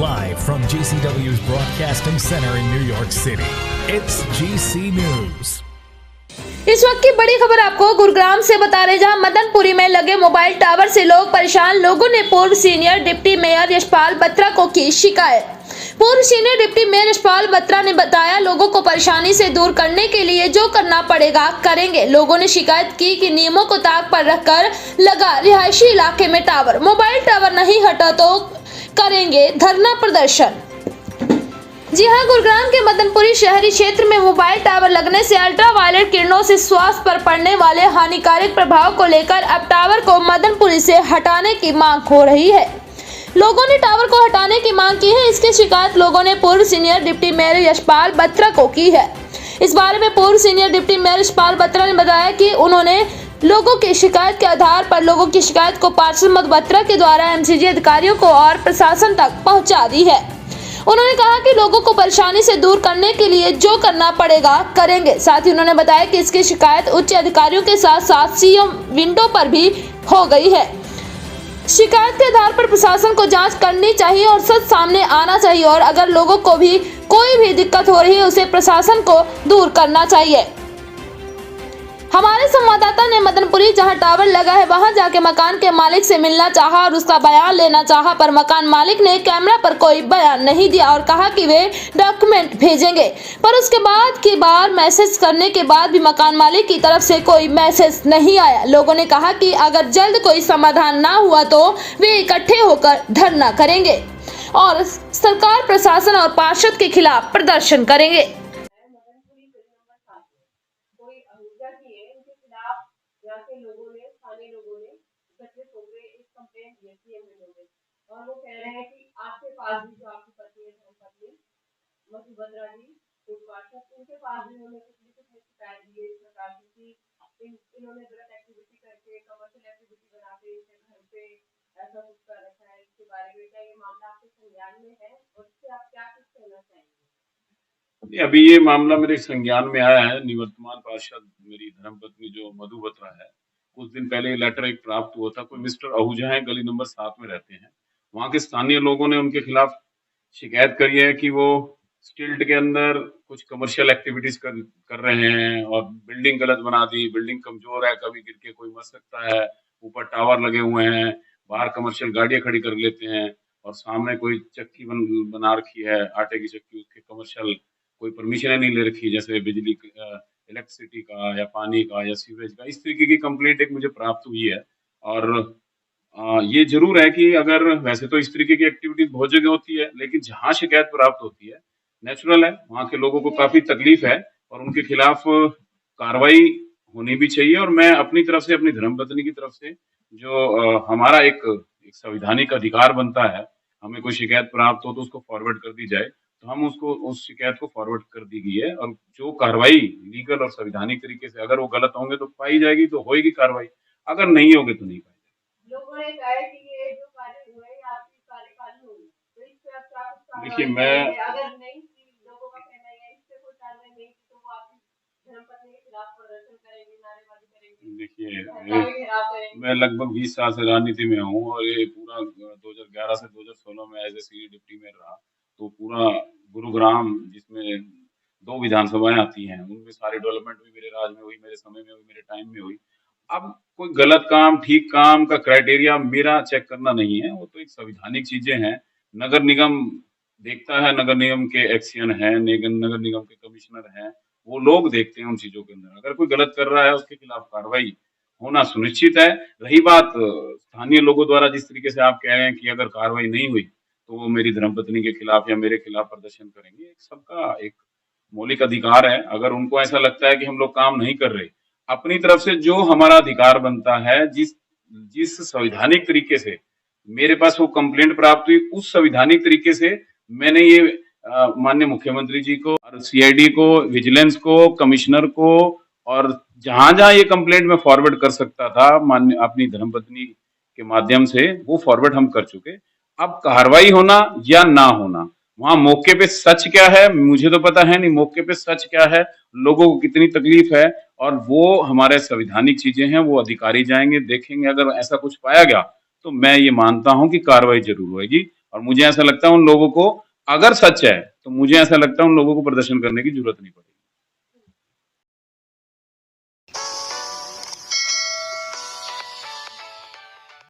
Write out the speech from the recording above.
Live from GCW's Broadcasting Center in New York City, it's GC News. इस वक्त की बड़ी खबर आपको गुरुग्राम से बता रहे, जहां मदनपुरी में लगे मोबाइल टावर से लोग परेशान। लोगों ने पूर्व senior deputy mayor Yashpal Batra को की शिकायत। पूर्व senior deputy mayor Yashpal Batra ने बताया, लोगों को परेशानी से दूर करने के लिए जो करना पड़ेगा करेंगे। लोगों ने शिकायत की कि नियमों को ताक पर रखकर लगा रिहायशी इलाके में टावर, मोबाइल टावर नहीं हटा तो करेंगे धरना प्रदर्शन। जी हां, गुरुग्राम के मदनपुरी शहरी क्षेत्र में मोबाइल टावर लगने से अल्ट्रावायलेट किरणों से स्वास्थ्य पर पड़ने वाले हानिकारक प्रभाव को लेकर अब टावर को मदनपुरी से हटाने की मांग हो रही है। लोगों ने टावर को हटाने की मांग की है। इसकी शिकायत लोगों ने पूर्व senior deputy mayor Yashpal Batra को की है। इस बारे में पूर्व senior deputy mayor Yashpal Batra ने बताया कि उन्होंने लोगों की शिकायत के आधार पर लोगों की शिकायत को पार्षद मधु बत्रा के द्वारा एमसीजी अधिकारियों को और प्रशासन तक पहुंचा दी है। उन्होंने कहा कि लोगों को परेशानी से दूर करने के लिए जो करना पड़ेगा करेंगे। साथ ही उन्होंने बताया कि इसकी शिकायत उच्च अधिकारियों के साथ साथ सीएम विंडो पर भी हो गई है। शिकायत के आधार पर प्रशासन को जांच करनी चाहिए और सच सामने आना चाहिए, और अगर लोगों को भी कोई भी दिक्कत हो रही है उसे प्रशासन को दूर करना चाहिए। हमारे संवाददाता ने मदनपुरी जहां टावर लगा है वहां जाके मकान के मालिक से मिलना चाहा और उसका बयान लेना चाहा, पर मकान मालिक ने कैमरा पर कोई बयान नहीं दिया और कहा कि वे डॉक्यूमेंट भेजेंगे। पर उसके बाद की बार मैसेज करने के बाद भी मकान मालिक की तरफ से कोई मैसेज नहीं आया। लोगों ने कहा कि अगर जल्द कोई समाधान ना हुआ तो वे इकट्ठे होकर धरना करेंगे और सरकार, प्रशासन और पार्षद के खिलाफ प्रदर्शन करेंगे। और वो कह रहे हैं कि आपके पास भी जो आपकी पत्नी है, धर्मपत्नी मधु बत्रा जी, उनके पास भी उन्होंने कुछ शिकायत दी है इस प्रकार की इन्होंने गलत एक्टिविटी करके, कमर्शियल एक्टिविटी बना के इनके घर पे ऐसा कुछ कर रखा है। इसके बारे में क्या ये मामला आपके संज्ञान में है और इससे आप क्या कुछ कहना चाहेंगे? अभी ये मामला मेरे संज्ञान में आया है। निवर्तमान पार्षद मेरी धर्मपत्नी जो मधु बत्रा है, कुछ दिन पहले लेटर एक प्राप्त हुआ था। कोई मिस्टर आहूजा है, गली नंबर 7 में रहते हैं। वहां के स्थानीय लोगों ने उनके खिलाफ शिकायत करी है कि वो स्टिल्ट के अंदर कुछ कमर्शियल एक्टिविटीज कर रहे हैं और बिल्डिंग गलत बना दी। बिल्डिंग कमजोर है, कभी गिर के कोई मर सकता है। ऊपर टावर लगे हुए हैं, बाहर कमर्शियल गाड़ियां खड़ी कर लेते हैं और सामने कोई चक्की बना रखी है, आटे की चक्की। उसके कमर्शियल कोई परमिशन नहीं ले रखी, जैसे बिजली, इलेक्ट्रिसिटी का या पानी का या सीवरेज का। इस तरीके की कंप्लेंट एक मुझे प्राप्त हुई है। और ये जरूर है कि अगर वैसे तो इस तरीके की एक्टिविटीज बहुत जगह होती है, लेकिन जहां शिकायत प्राप्त होती है, नेचुरल है, वहां के लोगों को काफी तकलीफ है और उनके खिलाफ कार्रवाई होनी भी चाहिए। और मैं अपनी तरफ से, अपनी धर्मपत्नी की तरफ से, जो हमारा एक संवैधानिक अधिकार बनता है, हमें कोई शिकायत प्राप्त हो तो उसको फॉरवर्ड कर दी जाए, तो हम उसको, उस शिकायत को फॉरवर्ड कर दी गई है। और जो कार्रवाई लीगल और संवैधानिक तरीके से, अगर वो गलत होंगे तो पाई जाएगी तो होगी कार्रवाई, अगर नहीं होगी तो नहीं पाई। लोगों ने कहा है कि ये जो कार्य हुए हैं आपकी कार्यकाल में, तो इस पे आप क्या, देखिए, मैं, अगर नहीं थी, लोगों का कहना है इस पे कोई कार्रवाई नहीं थी तो वो आपकी धर्मपत्नी के खिलाफ प्रदर्शन करेंगे, नारेबाजी करेंगे। देखिए, मैं लगभग 20 साल से राजनीति में हूँ और ये पूरा 2011 से 2016 में as a senior deputy mayor रहा। तो पूरा गुरुग्राम, जिसमें 2 विधानसभाएं आती हैं, उनमें सारी डेवलपमेंट भी मेरे राज में हुई, मेरे समय में हुई, मेरे टाइम में हुई। अब कोई गलत काम, ठीक काम का क्राइटेरिया मेरा चेक करना नहीं है, वो तो एक संवैधानिक चीजें हैं। नगर निगम देखता है, नगर निगम के एक्सियन है, नगर निगम के कमिश्नर हैं, वो लोग देखते हैं उन चीजों के अंदर। अगर कोई गलत कर रहा है उसके खिलाफ कार्रवाई होना सुनिश्चित है। रही बात स्थानीय लोगों द्वारा, जिस तरीके से आप कह रहे हैं कि अगर कार्रवाई नहीं हुई तो वो मेरी धर्मपत्नी के खिलाफ या मेरे खिलाफ प्रदर्शन करेंगे, सबका एक मौलिक अधिकार है। अगर उनको ऐसा लगता है कि हम लोग काम नहीं कर रहे, अपनी तरफ से जो हमारा अधिकार बनता है, जिस संवैधानिक तरीके से मेरे पास वो कंप्लेंट प्राप्त हुई, उस संवैधानिक तरीके से मैंने ये माननीय मुख्यमंत्री जी को और सीआईडी को, विजिलेंस को, कमिश्नर को, और जहां जहां ये कंप्लेंट मैं फॉरवर्ड कर सकता था माननीय अपनी धर्मपत्नी के माध्यम से, वो फॉरवर्ड हम कर चुके। अब कार्रवाई होना या ना होना, वहां मौके पे सच क्या है मुझे तो पता है नहीं, मौके पे सच क्या है, लोगों को कितनी तकलीफ है, और वो हमारे संवैधानिक चीजें हैं, वो अधिकारी जाएंगे, देखेंगे। अगर ऐसा कुछ पाया गया तो मैं ये मानता हूं कि कार्रवाई जरूर होगी। और मुझे ऐसा लगता है उन लोगों को, अगर सच है तो मुझे ऐसा लगता है उन लोगों को प्रदर्शन करने की जरूरत नहीं पड़ेगी।